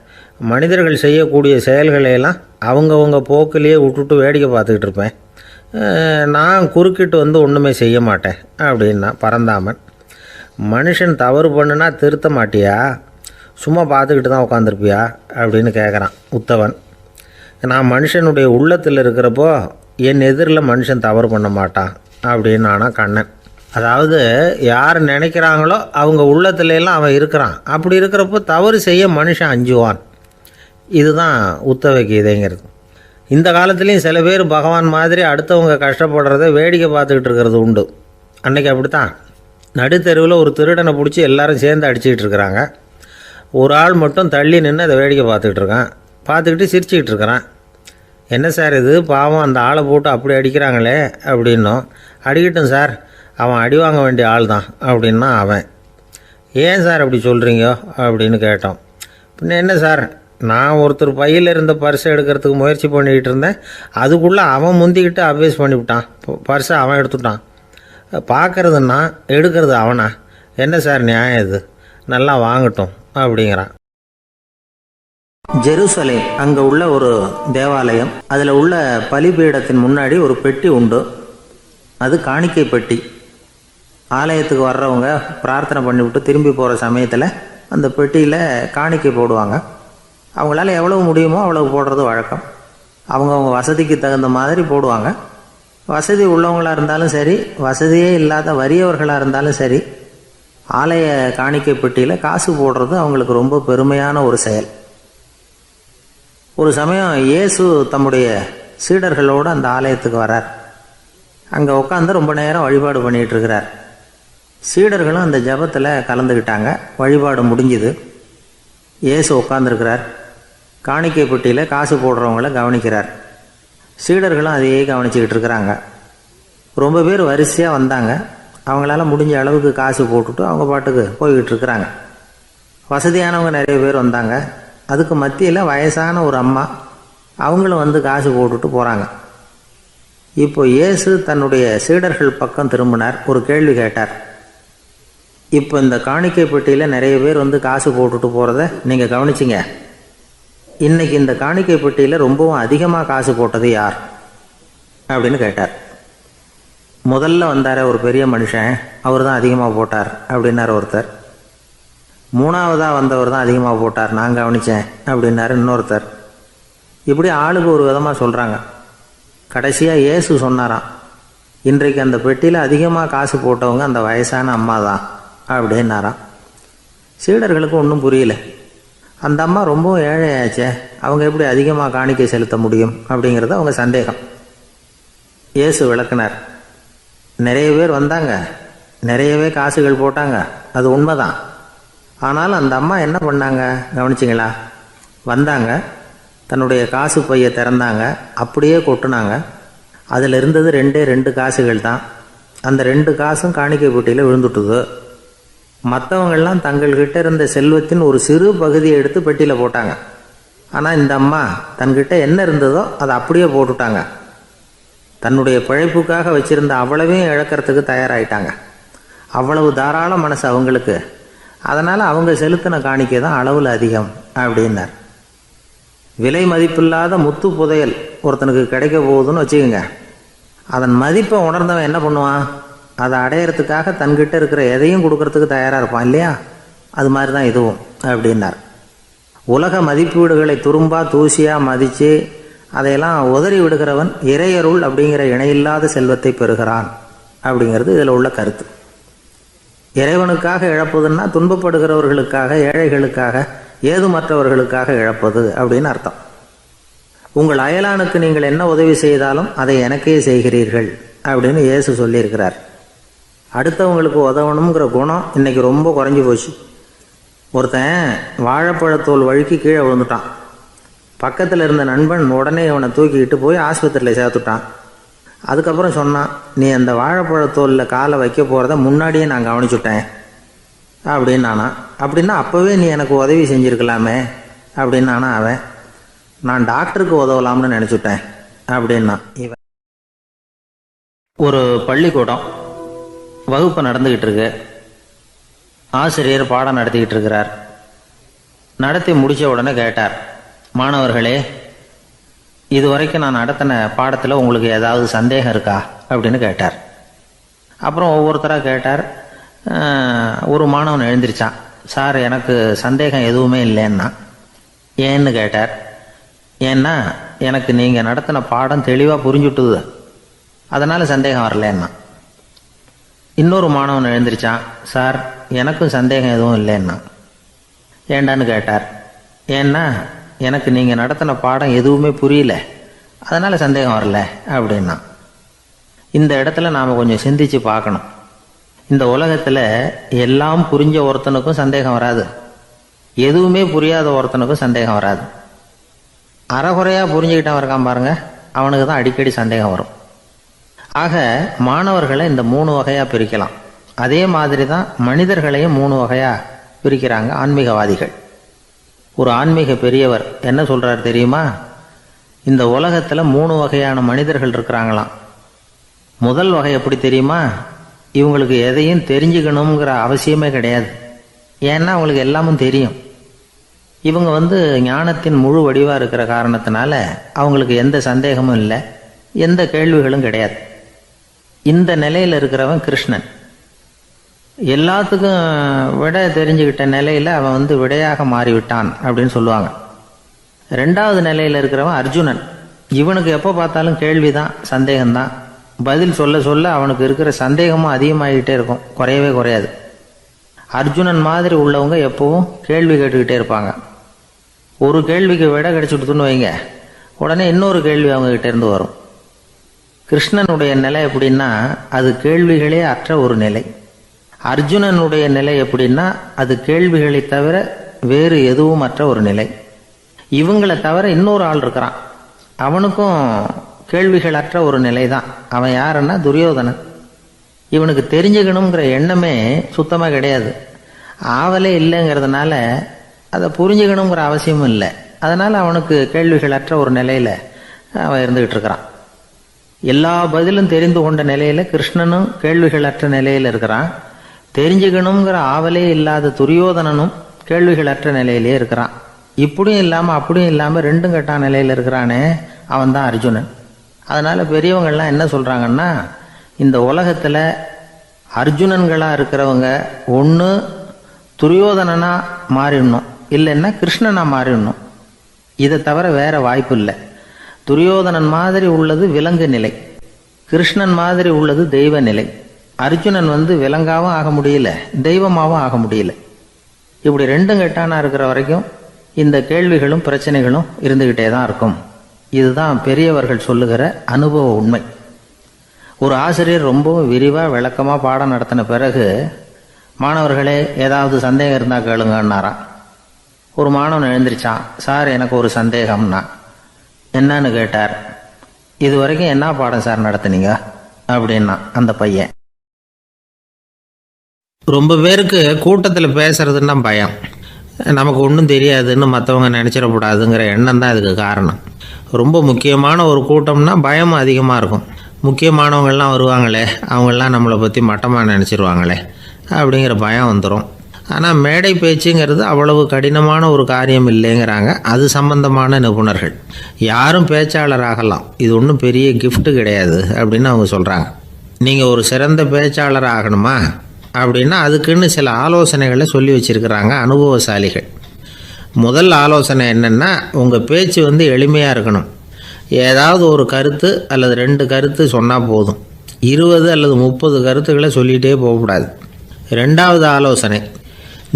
மனிதர்கள் செய்யக்கூடிய செயல்களையெல்லாம் அவங்கவுங்க போக்கிலேயே விட்டுட்டு வேடிக்கை பார்த்துக்கிட்டு இருப்பேன். நான் குறுக்கிட்டு வந்து ஒன்றுமே செய்ய மாட்டேன் அப்படின்னா பரந்தாமன். மனுஷன் தவறு பண்ணுனா திருத்த மாட்டியா, சும்மா பார்த்துக்கிட்டு தான் உட்காந்துருப்பியா அப்படின்னு கேட்குறான் உத்தவன். நான் மனுஷனுடைய உள்ளத்தில் இருக்கிறப்போ என் எதிரில் மனுஷன் தவறு பண்ண மாட்டான் அப்படின்னு ஆனால் கண்ணன். அதாவது யார் நினைக்கிறாங்களோ அவங்க உள்ளத்துலலாம் அவன் இருக்கிறான். அப்படி இருக்கிறப்போ தவறு செய்ய மனுஷன் அஞ்சுவான். இதுதான் உத்தவ கீதைங்கிறது. இந்த காலத்துலேயும் சில பேர் பகவான் மாதிரி அடுத்தவங்க கஷ்டப்படுறத வேடிக்கை பார்த்துக்கிட்டு இருக்கிறது உண்டு. அன்றைக்கி அப்படித்தான். நடுத்தெருவில் ஒரு திருடனை பிடிச்சி எல்லாரும் சேர்ந்து அடிச்சுக்கிட்டு இருக்கிறாங்க. ஒரு ஆள் மட்டும் தள்ளி நின்று அதை வேடிக்கை பார்த்துக்கிட்டு இருக்கான். பார்த்துக்கிட்டு சிரிச்சுக்கிட்டு இருக்கிறான். என்ன சார் இது, பாவம் அந்த ஆளை போட்டு அப்படி அடிக்கிறாங்களே அப்படின்னும். அடிக்கட்டும் சார், அவன் அடி வாங்க வேண்டிய ஆள் தான் அப்படின்னா அவன். ஏன் சார் அப்படி சொல்கிறீங்க அப்படின்னு கேட்டோம். பின்ன என்ன சார், நான் ஒருத்தர் பையில் இருந்த பர்ஸை எடுக்கிறதுக்கு முயற்சி பண்ணிக்கிட்டு இருந்தேன். அதுக்குள்ளே அவன் முந்திக்கிட்டு அபேஸ் பண்ணிவிட்டான். பர்ஸை அவன் எடுத்துட்டான். பார்க்குறதுன்னா எடுக்கிறது அவனா? என்ன சார் நியாயம் இது? நல்லா வாங்கட்டும் அப்படிங்கிறான். ஜெருசலேம் அங்கே உள்ள ஒரு தேவாலயம். அதில் உள்ள பலிபீடத்தின் முன்னாடி ஒரு பெட்டி உண்டு. அது காணிக்கை பெட்டி. ஆலயத்துக்கு வர்றவங்க பிரார்த்தனை பண்ணிவிட்டு திரும்பி போகிற சமயத்தில் அந்த பெட்டியில் காணிக்கை போடுவாங்க. அவங்களால எவ்வளவு முடியுமோ அவ்வளவு போடுறது வழக்கம். அவங்கவுங்க வசதிக்கு தகுந்த மாதிரி போடுவாங்க. வசதி உள்ளவங்களாக இருந்தாலும் சரி, வசதியே இல்லாத வறியவர்களாக இருந்தாலும் சரி, ஆலய காணிக்கை பெட்டியில் காசு போடுறது அவங்களுக்கு ரொம்ப பெருமையான ஒரு செயல். ஒரு சமயம் இயேசு தம்முடைய சீடர்களோடு அந்த ஆலயத்துக்கு வரார். அங்கே உட்காந்து ரொம்ப நேரம் வழிபாடு பண்ணிகிட்டு இருக்கிறார். சீடர்களும் அந்த ஜபத்தில் கலந்துக்கிட்டாங்க. வழிபாடு முடிஞ்சுது. இயேசு உட்காந்துருக்கிறார். காணிக்கை பெட்டியில் காசு போடுறவங்கள கவனிக்கிறார். சீடர்களும் அதையே கவனிச்சிக்கிட்டு இருக்கிறாங்க. ரொம்ப பேர் வரிசையாக வந்தாங்க. அவங்களால முடிஞ்ச அளவுக்கு காசு போட்டுட்டு அவங்க பாட்டுக்கு போய்கிட்டு இருக்கிறாங்க. வசதியானவங்க நிறைய பேர் வந்தாங்க. அதுக்கு மத்தியில் வயசான ஒரு அம்மா, அவங்களும் வந்து காசு போட்டுட்டு போகிறாங்க. இப்போ இயேசு தன்னுடைய சீடர்கள் பக்கம் திரும்பினார். ஒரு கேள்வி கேட்டார். இப்போ இந்த காணிக்கை பெட்டியில் நிறைய பேர் வந்து காசு போட்டுட்டு போகிறத நீங்கள் கவனிச்சிங்க. இன்றைக்கி இந்த காணிக்கை பெட்டியில் ரொம்பவும் அதிகமாக காசு போட்டது யார் அப்படின்னு கேட்டார். முதல்ல வந்தார் ஒரு பெரிய மனுஷன், அவர் தான் அதிகமாக போட்டார் அப்படின்னார் ஒருத்தர். மூணாவதாக வந்தவர் தான் அதிகமாக போட்டார், நான் கவனித்தேன் அப்படின்னாரு இன்னொருத்தர். இப்படி ஆளுக்கு ஒரு விதமாக சொல்கிறாங்க. கடைசியாக இயேசு சொன்னாராம், இன்றைக்கு அந்த பெட்டியில் அதிகமாக காசு போட்டவங்க அந்த வயசான அம்மா தான் அப்படின்னாராம். சீடர்களுக்கு ஒன்றும் புரியல. அந்த அம்மா ரொம்பவும் ஏழையாச்சே, அவங்க எப்படி அதிகமாக காணிக்கை செலுத்த முடியும் அப்படிங்கிறது அவங்க சந்தேகம். இயேசு விளக்குனார். நிறைய பேர் வந்தாங்க, நிறையவே காசுகள் போட்டாங்க, அது உண்மைதான். ஆனால் அந்த அம்மா என்ன பண்ணாங்க கவனிச்சிங்களா? வந்தாங்க, தன்னுடைய காசு பையை திறந்தாங்க, அப்படியே கொட்டுனாங்க. அதில் இருந்தது 2 காசுகள் தான். அந்த 2 காசும் காணிக்கை பெட்டியில் விழுந்துட்டுது. மற்றவங்கள்லாம் தங்கள்கிட்ட இருந்த செல்வத்தின் ஒரு சிறு பகுதியை எடுத்து பெட்டியில் போட்டாங்க. ஆனால் இந்த அம்மா தன்கிட்ட என்ன இருந்ததோ அதை அப்படியே போட்டுட்டாங்க. தன்னுடைய பிழைப்புக்காக வச்சுருந்த அவ்வளவையும் இழக்கிறதுக்கு தயாராகிட்டாங்க. அவ்வளவு தாராள மனசு அவங்களுக்கு. அதனால் அவங்க செலுத்தின காணிக்கை தான் அளவில் அதிகம் அப்படின்னார். விலை மதிப்பில்லாத முத்து புதையல் ஒருத்தனுக்கு கிடைக்க போகுதுன்னு வச்சுக்கோங்க. அதன் மதிப்பை உணர்ந்தவன் என்ன பண்ணுவான்? அதை அடையிறதுக்காக தன்கிட்ட இருக்கிற எதையும் கொடுக்கறதுக்கு தயாராக இருப்பான் இல்லையா? அது மாதிரி தான் இதுவும் அப்படின்னார். உலக மதிப்பீடுகளை துரும்பா தூசியாக மதித்து அதையெல்லாம் உதறி விடுகிறவன் இறையருள் அப்படிங்கிற இணையில்லாத செல்வத்தை பெறுகிறான் அப்படிங்கிறது இதில் உள்ள கருத்து. இறைவனுக்காக இழப்பதுன்னா துன்பப்படுகிறவர்களுக்காக, ஏழைகளுக்காக, ஏதுமற்றவர்களுக்காக இழப்பது அப்படின்னு அர்த்தம். உங்கள் அயலானுக்கு நீங்கள் என்ன உதவி செய்தாலும் அதை எனக்கே செய்கிறீர்கள் அப்படின்னு இயேசு சொல்லியிருக்கிறார். அடுத்தவங்களுக்கு உதவணுங்கிற குணம் இன்னைக்கு ரொம்ப குறைஞ்சி போச்சு. ஒருத்தன் வாழைப்பழத்தோல் வழுக்கி கீழே விழுந்துட்டான். பக்கத்தில் இருந்த நண்பன் உடனே இவனை தூக்கிக்கிட்டு போய் ஆஸ்பத்திரியில் சேர்த்துட்டான். அதுக்கப்புறம் சொன்னான், நீ அந்த வாழைப்பழத்தோலில் காலை வைக்க போகிறத முன்னாடியே நான் கவனிச்சுட்டேன் அப்படின்னானா. அப்படின்னா அப்போவே நீ எனக்கு உதவி செஞ்சுருக்கலாமே அப்படின்னானா அவன். நான் டாக்டருக்கு உதவலாம்னு நினச்சிட்டேன் அப்படின்னா இவன். ஒரு பள்ளிக்கூடம் வகுப்பு நடந்துக்கிட்டு இருக்கு. ஆசிரியர் பாடம் நடத்திக்கிட்டு இருக்கிறார். நடத்தி முடித்த உடனே கேட்டார், மாணவர்களே, இதுவரைக்கும் நான் நடத்தின பாடத்தில் உங்களுக்கு ஏதாவது சந்தேகம் இருக்கா அப்படின்னு கேட்டார். அப்புறம் ஒவ்வொருத்தராக கேட்டார். ஒரு மாணவன் எழுந்திரிச்சான். சார், எனக்கு சந்தேகம் எதுவுமே இல்லைன்னா. ஏன்னு கேட்டார். ஏன்னா எனக்கு நீங்கள் நடத்தின பாடம் தெளிவாக புரிஞ்சுட்டுது, அதனால் சந்தேகம் வரலன்னா. இன்னொரு மாணவன் எழுந்திருச்சான், சார் எனக்கும் சந்தேகம் எதுவும் இல்லைன்னா. ஏண்டான்னு கேட்டார். ஏன்னா எனக்கு நீங்கள் நடத்தின பாடம் எதுவுமே புரியல, அதனால் சந்தேகம் வரல அப்படின்னா. இந்த இடத்துல நாம் கொஞ்சம் சிந்திச்சு பார்க்கணும். இந்த உலகத்தில் எல்லாம் புரிஞ்ச ஒருத்தனுக்கும் சந்தேகம் வராது, எதுவுமே புரியாத ஒருத்தனுக்கும் சந்தேகம் வராது. அறகுறையாக புரிஞ்சுக்கிட்டவன் இருக்கான் பாருங்க, அவனுக்கு தான் அடிக்கடி சந்தேகம் வரும். ஆக மாணவர்களை இந்த 3 வகையாக பிரிக்கலாம். அதே மாதிரி தான் மனிதர்களையும் 3 வகையாக பிரிக்கிறாங்க ஆன்மீகவாதிகள். ஒரு ஆன்மீக பெரியவர் என்ன சொல்கிறார் தெரியுமா? இந்த உலகத்தில் 3 வகையான மனிதர்கள் இருக்கிறாங்களாம். முதல் வகை எப்படி தெரியுமா? இவங்களுக்கு எதையும் தெரிஞ்சுக்கணுங்கிற அவசியமே கிடையாது. ஏன்னா அவங்களுக்கு எல்லாமும் தெரியும். இவங்க ஞானத்தின் முழு வடிவாக இருக்கிற காரணத்தினால அவங்களுக்கு எந்த சந்தேகமும் இல்லை, எந்த கேள்விகளும் கிடையாது. இந்த நிலையில் இருக்கிறவன் கிருஷ்ணன். எல்லாத்துக்கும் விட தெரிஞ்சுக்கிட்ட நிலையில் அவன் விடையாக மாறிவிட்டான் அப்படின்னு சொல்லுவாங்க. 2வது நிலையில் இருக்கிறவன் அர்ஜுனன். இவனுக்கு எப்போ பார்த்தாலும் கேள்விதான், சந்தேகம்தான். பதில் சொல்ல சொல்ல அவனுக்கு இருக்கிற சந்தேகமும் அதிகமாகிக்கிட்டே இருக்கும், குறையவே குறையாது. அர்ஜுனன் மாதிரி உள்ளவங்க எப்பவும் கேள்வி கேட்டுக்கிட்டே இருப்பாங்க. ஒரு கேள்விக்கு விட கிடைச்சுட்டுன்னு வைங்க, உடனே இன்னொரு கேள்வி அவங்ககிட்ட இருந்து வரும். கிருஷ்ணனுடைய நிலை எப்படின்னா அது கேள்விகளே அற்ற ஒரு நிலை. அர்ஜுனனுடைய நிலை எப்படின்னா அது கேள்விகளை தவிர வேறு எதுவும் அற்ற ஒரு நிலை. இவங்களை தவிர இன்னொரு ஆள் இருக்கிறான், அவனுக்கும் கேள்விகள் அற்ற ஒரு நிலை தான். அவன் யாருன்னா துரியோதனன். இவனுக்கு தெரிஞ்சுக்கணுங்கிற எண்ணமே சுத்தமாக கிடையாது. ஆவலே இல்லைங்கிறதுனால அதை புரிஞ்சுக்கணுங்கிற அவசியமும் இல்லை. அதனால் அவனுக்கு கேள்விகள் அற்ற ஒரு நிலையில் அவன் இருந்துகிட்டு இருக்கிறான். எல்லா பதிலும் தெரிந்து கொண்ட நிலையில் கிருஷ்ணனும் கேள்விகள் அற்ற நிலையில் இருக்கிறான். தெரிஞ்சுக்கணுங்கிற ஆவலே இல்லாத துரியோதனனும் கேள்விகள் அற்ற நிலையிலே இருக்கிறான். இப்படியும் இல்லாமல் அப்படியும் இல்லாமல் 2ம் கெட்ட நிலையில் இருக்கிறானே, அவன் தான் அர்ஜுனன். அதனால் பெரியவங்கள்லாம் என்ன சொல்கிறாங்கன்னா, இந்த உலகத்தில் அர்ஜுனன்களாக இருக்கிறவங்க ஒன்று துரியோதனனாக மாறிடணும், இல்லைன்னா கிருஷ்ணனாக மாறிடணும். இதை தவிர வேற வாய்ப்பு இல்லை. துரியோதனன் மாதிரி உள்ளது விலங்கு நிலை, கிருஷ்ணன் மாதிரி உள்ளது தெய்வ நிலை. அர்ஜுனன் விலங்காவும் ஆக முடியல, தெய்வமாகவும் ஆக முடியல. இப்படி 2ம் கெட்டானா இருக்கிற வரைக்கும் இந்த கேள்விகளும் பிரச்சனைகளும் இருந்துக்கிட்டே தான் இருக்கும். இதுதான் பெரியவர்கள் சொல்லுகிற அனுபவ உண்மை. ஒரு ஆசிரியர் ரொம்பவும் விரிவாக விளக்கமாக பாடம் நடத்தின பிறகு, மாணவர்களே ஏதாவது சந்தேகம் இருந்தால் கேளுங்கன்னாராம். ஒரு மாணவன் எழுந்திருச்சான், சார் எனக்கு ஒரு சந்தேகம்னா. என்னன்னு கேட்டார். இது வரைக்கும் என்ன பாடம் சார் நடத்துனீங்க அப்படின்னா அந்த பையன். ரொம்ப பேருக்கு கூட்டத்தில் பேசுறதுன்னா பயம். நமக்கு ஒன்றும் தெரியாதுன்னு மற்றவங்க நினச்சிடக்கூடாதுங்கிற எண்ணம் தான் இதுக்கு காரணம். ரொம்ப முக்கியமான ஒரு கூட்டம்னா பயம் அதிகமாக இருக்கும். முக்கியமானவங்கள்லாம் வருவாங்களே, அவங்களாம் நம்மளை பற்றி மட்டமாக நினச்சிருவாங்களே அப்படிங்கிற பயம் வந்துடும். ஆனால் மேடை பேச்சுங்கிறது அவ்வளவு கடினமான ஒரு காரியம் இல்லைங்கிறாங்க அது சம்பந்தமான நிபுணர்கள். யாரும் பேச்சாளர் ஆகலாம், இது ஒன்றும் பெரிய கிஃப்ட்டு கிடையாது அப்படின்னு அவங்க சொல்கிறாங்க. நீங்கள் ஒரு சிறந்த பேச்சாளர் ஆகணுமா அப்படின்னா அதுக்குன்னு சில ஆலோசனைகளை சொல்லி வச்சுருக்கிறாங்க அனுபவசாலிகள். முதல் ஆலோசனை என்னென்னா, உங்கள் பேச்சு எளிமையாக இருக்கணும். ஏதாவது ஒரு கருத்து அல்லது 2 கருத்து சொன்னால் போதும். 20 அல்லது 30 கருத்துக்களை சொல்லிகிட்டே போகக்கூடாது. 2வது ஆலோசனை,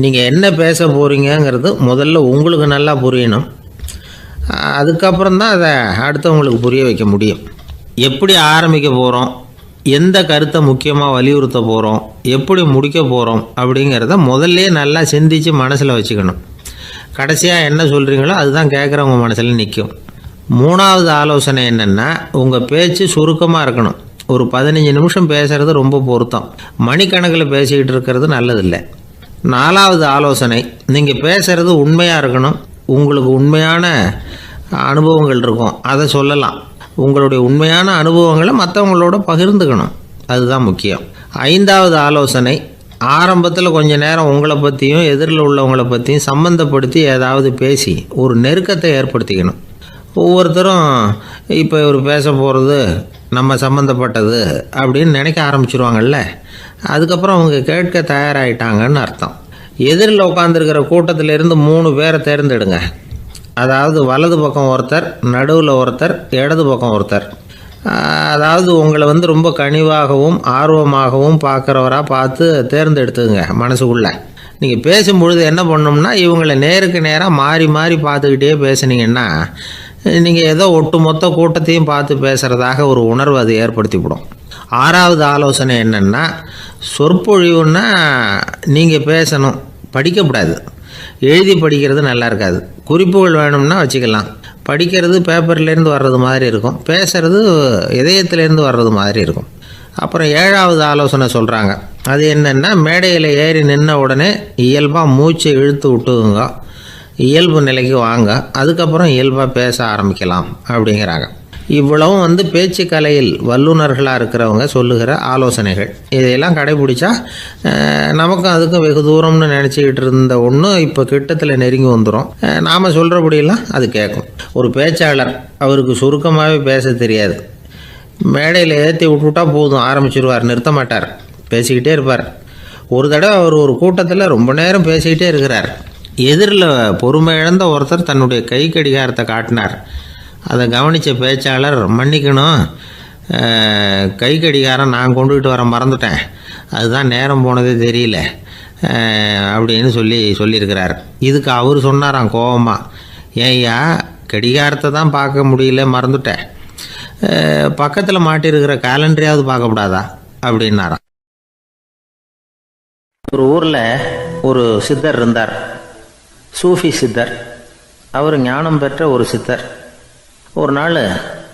நீங்கள் என்ன பேச போகிறீங்கிறது முதல்ல உங்களுக்கு நல்லா புரியணும். அதுக்கப்புறம் தான் அதை அடுத்தவங்களுக்கு புரிய வைக்க முடியும். எப்படி ஆரம்பிக்க போகிறோம், எந்த கருத்தை முக்கியமாக வலியுறுத்த போகிறோம், எப்படி முடிக்க போகிறோம் அப்படிங்கிறத முதல்ல நல்லா சிந்தித்து மனசில் வச்சுக்கணும். கடைசியாக என்ன சொல்கிறீங்களோ அதுதான் கேட்குறவங்க மனசில் நிற்கும். 3வது ஆலோசனை என்னென்னா, உங்கள் பேச்சு சுருக்கமாக இருக்கணும். ஒரு 15 நிமிஷம் பேசுகிறது ரொம்ப பொருத்தம். மணிக்கணக்கில் பேசிக்கிட்டு இருக்கிறது நல்லதில்லை. 4வது ஆலோசனை, நீங்கள் பேசுகிறது உண்மையாக இருக்கணும். உங்களுக்கு உண்மையான அனுபவங்கள் இருக்கும், அதை சொல்லலாம். உங்களுடைய உண்மையான அனுபவங்களை மற்றவங்களோட பகிர்ந்துக்கணும், அதுதான் முக்கியம். 5வது ஆலோசனை, ஆரம்பத்தில் கொஞ்ச நேரம் உங்களை பற்றியும் எதிரில் உள்ளவங்களை பற்றியும் சம்மந்தப்படுத்தி ஏதாவது பேசி ஒரு நெருக்கத்தை ஏற்படுத்திக்கணும். ஒவ்வொருத்தரும் இப்போ இவர் பேச போகிறது நம்ம சம்மந்தப்பட்டது அப்படின்னு நினைக்க ஆரம்பிச்சிருவாங்கல்ல, அதுக்கப்புறம் அவங்க கேட்க தயாராகிட்டாங்கன்னு அர்த்தம். எதிரில் உட்காந்துருக்கிற கூட்டத்திலேருந்து 3 பேரை தேர்ந்தெடுங்க. அதாவது வலது பக்கம் ஒருத்தர், நடுவில் ஒருத்தர், இடது பக்கம் ஒருத்தர். அதாவது உங்களை ரொம்ப கனிவாகவும் ஆர்வமாகவும் பார்க்குறவராக பார்த்து தேர்ந்தெடுத்துங்க. மனசுக்குள்ளே நீங்கள் பேசும்பொழுது என்ன பண்ணணும்னா, இவங்களை நேருக்கு நேராக மாறி மாறி பார்த்துக்கிட்டே பேசுனீங்கன்னா நீங்கள் ஏதோ ஒட்டுமொத்த கூட்டத்தையும் பார்த்து பேசுகிறதாக ஒரு உணர்வு அது ஏற்படுத்திவிடும். 6வது ஆலோசனை என்னென்னா, சொற்பொழிவுன்னா நீங்கள் பேசணும், படிக்கக்கூடாது. எழுதி படிக்கிறது நல்லா இருக்காது. குறிப்புகள் வேணும்னா வச்சுக்கலாம். படிக்கிறது பேப்பர்லேருந்து வர்றது மாதிரி இருக்கும், பேசுகிறது இதயத்திலேருந்து வர்றது மாதிரி இருக்கும். அப்புறம் 7வது ஆலோசனை சொல்கிறாங்க. அது என்னென்னா, மேடையில் ஏறி நின்ன உடனே இயல்பாக மூச்சை இழுத்து விட்டுங்க, இயல்பு நிலைக்கு வாங்க, அதுக்கப்புறம் இயல்பாக பேச ஆரம்பிக்கலாம் அப்படிங்கிறாங்க. இவ்வளவும் பேச்சு கலையில் வல்லுநர்களாக இருக்கிறவங்க சொல்லுகிற ஆலோசனைகள். இதையெல்லாம் கடைபிடிச்சா நமக்கும் அதுக்கும் வெகு தூரம்னு நினச்சிக்கிட்டு இருந்த ஒன்று இப்போ கிட்டத்தில் நெருங்கி வந்துடும். நாம் சொல்கிறபடியெல்லாம் அது கேட்கும். ஒரு பேச்சாளர், அவருக்கு சுருக்கமாகவே பேச தெரியாது. மேடையில் ஏற்றி விட்டுவிட்டா போதும், ஆரம்பிச்சிருவார், நிறுத்த மாட்டார், பேசிக்கிட்டே இருப்பார். ஒரு தடவை அவர் ஒரு கூட்டத்தில் ரொம்ப நேரம் பேசிக்கிட்டே இருக்கிறார். எதிரில் பொறுமை இழந்த ஒருத்தர் தன்னுடைய கை கடிகாரத்தை காட்டினார். அதை கவனித்த பேச்சாளர், மன்னிக்கணும், கை கடிகாரம் நான் கொண்டுகிட்டு வர மறந்துட்டேன், அதுதான் நேரம் போனதே தெரியல அப்படின்னு சொல்லியிருக்கிறார். இதுக்கு அவர் சொன்னாராம் கோபமாக, ஏய்யா கடிகாரத்தை தான் பார்க்க முடியல, மறந்துட்டேன், பக்கத்தில் மாட்டியிருக்கிற கேலண்டரையாவது பார்க்கக்கூடாதா அப்படின்னாராம். ஒரு ஊரில் ஒரு சித்தர் இருந்தார், சூஃபி சித்தர். அவர் ஞானம் பெற்ற ஒரு சித்தர். ஒரு நாள்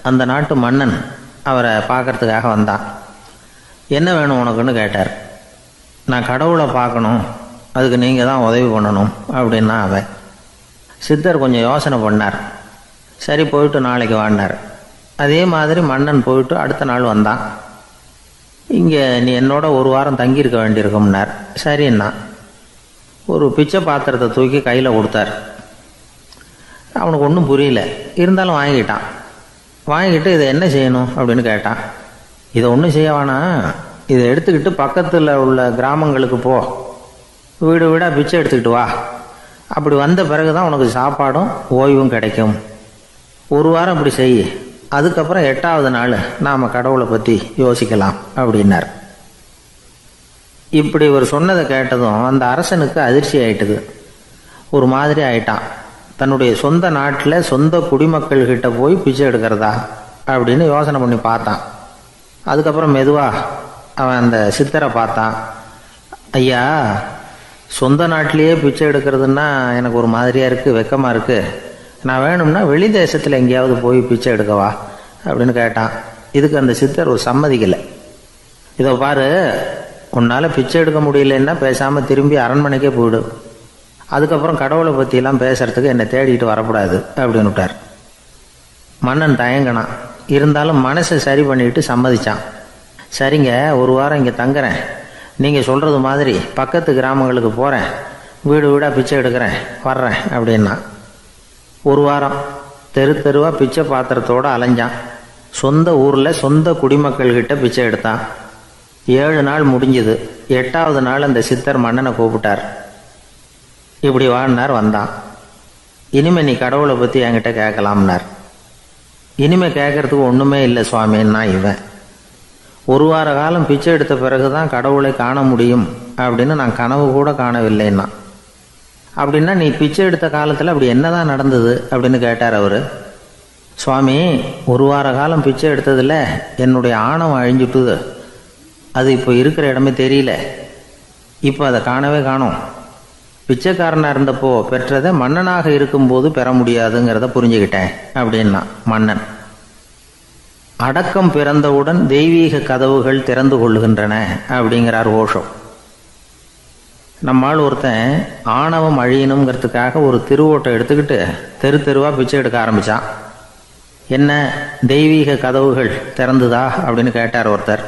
அந்த நாட்டு மன்னன் அவரை பார்க்கறதுக்காக வந்தான். என்ன வேணும் உனக்குன்னு கேட்டார். நான் கடவுளை பார்க்கணும், அதுக்கு நீங்கள் தான் உதவி பண்ணணும் அப்படின்னா அவன். சித்தர் கொஞ்சம் யோசனை பண்ணார். சரி, போயிட்டு நாளைக்கு வாடினார். அதே மாதிரி மன்னன் போயிட்டு அடுத்த நாள் வந்தான். இங்கே நீ என்னோட ஒரு வாரம் தங்கியிருக்க வேண்டியிருக்கும்னார். சரின்னா ஒரு பிச்சை பாத்திரத்தை தூக்கி கையில் கொடுத்தார். அவனுக்கு ஒன்றும் புரியல, இருந்தாலும் வாங்கிக்கிட்டான். வாங்கிக்கிட்டு இதை என்ன செய்யணும் அப்படின்னு கேட்டான். இதை ஒன்றும் செய்ய வேணாம், இதை எடுத்துக்கிட்டு பக்கத்தில் உள்ள கிராமங்களுக்கு போ, வீடு வீடாக பிச்சை எடுத்துக்கிட்டு வா, அப்படி வந்த பிறகு தான் உனக்கு சாப்பாடும் ஓய்வும் கிடைக்கும். ஒரு வாரம் இப்படி செய், அதுக்கப்புறம் 8வது நாள் நாம் கடவுளை பற்றி யோசிக்கலாம் அப்படின்னார். இப்படி இவர் சொன்னதை கேட்டதும் அந்த அரசனுக்கு அதிர்ச்சி ஆயிட்டுது. ஒரு மாதிரி ஆயிட்டான். தன்னுடைய சொந்த நாட்டில் சொந்த குடிமக்கள்கிட்ட போய் பிச்சை எடுக்கிறதா அப்படின்னு யோசனை பண்ணி பார்த்தான். அதுக்கப்புறம் மெதுவாக அவன் அந்த சித்தரை பார்த்தான். ஐயா, சொந்த நாட்டிலேயே பிச்சை எடுக்கிறதுன்னா எனக்கு ஒரு மாதிரியாக இருக்குது, வெக்கமாக இருக்குது, நான் வேணும்னா வெளி தேசத்தில் எங்கேயாவது போய் பிச்சை எடுக்கவா அப்படின்னு கேட்டான். இதுக்கு அந்த சித்தர் ஒரு சம்மதிக்கலை. இதை பாரு, உன்னால் பிச்சை எடுக்க முடியலன்னா பேசாமல் திரும்பி அரண்மனைக்கே போயிடு, அதுக்கப்புறம் கடவுளை பற்றியெல்லாம் பேசுகிறதுக்கு என்னை தேடிட்டு வரக்கூடாது அப்படின்னு விட்டார். மன்னன் தயங்கினான். இருந்தாலும் மனசை சரி பண்ணிட்டு சம்மதிச்சான். சரிங்க, ஒரு வாரம் இங்கே தங்குறேன், நீங்கள் சொல்கிறது மாதிரி பக்கத்து கிராமங்களுக்கு போகிறேன், வீடு வீடாக பிச்சை எடுக்கிறேன், வர்றேன் அப்படின்னா. ஒரு வாரம் தெரு தெருவாக பிச்சை பாத்திரத்தோடு அலைஞ்சான். சொந்த ஊரில் சொந்த குடிமக்கள்கிட்ட பிச்சை எடுத்தான். 7 நாள் முடிஞ்சுது. 8வது நாள் அந்த சித்தர் மன்னனை கூப்பிட்டார். இப்படி வாழ்னார், வந்தான். இனிமே நீ கடவுளை பற்றி என்கிட்ட கேட்கலாம்னார். இனிமே கேட்கறதுக்கு ஒன்றுமே இல்லை சுவாமின்னா இவன். ஒரு வார காலம் பிச்சை எடுத்த பிறகு தான் கடவுளை காண முடியும் அப்படின்னு நான் கனவு கூட காணவில்லைன்னா. அப்படின்னா நீ பிச்சை எடுத்த காலத்தில் அப்படி என்னதான் நடந்தது அப்படின்னு கேட்டார் அவர். சுவாமி, ஒரு வார காலம் பிச்சை எடுத்ததில் என்னுடைய ஆணவம் அழிஞ்சுட்டுது, அது இப்போ இருக்கிற இடமே தெரியல, இப்போ அதை காணவே காணோம். பிச்சைக்காரனாக இருந்தப்போ பெற்றதை மன்னனாக இருக்கும்போது பெற முடியாதுங்கிறத புரிஞ்சுக்கிட்டேன் அப்படின்னா மன்னன். அடக்கம் பிறந்தவுடன் தெய்வீக கதவுகள் திறந்து கொள்ளுகின்றன அப்படிங்கிறார் ஓஷோ. நம்மால் ஒருத்தன் ஆணவம் அழியணுங்கிறதுக்காக ஒரு திருவோட்டை எடுத்துக்கிட்டு தெரு தெருவாக பிச்சை எடுக்க ஆரம்பித்தான். என்ன, தெய்வீக கதவுகள் திறந்துதா அப்படின்னு கேட்டார் ஒருத்தர்.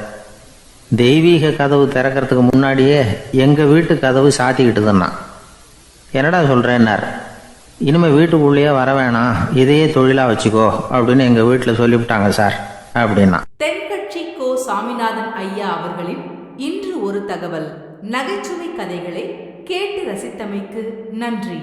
தெய்வீக கதவு திறக்கிறதுக்கு முன்னாடியே எங்கள் வீட்டு கதவு சாத்திக்கிட்டுதுன்னா. என்னடா சொல்கிறேன்னார். இனிமேல் வீட்டுக்குள்ளேயே வர வேணாம், இதையே தொழிலாக வச்சுக்கோ அப்படின்னு எங்கள் வீட்டில் சொல்லிவிட்டாங்க சார் அப்படின்னா. தென்கட்சி கோ. சாமிநாதன் ஐயா அவர்களின் இன்று ஒரு தகவல் நகைச்சுவை கதைகளை கேட்டு ரசித்தமைக்கு நன்றி.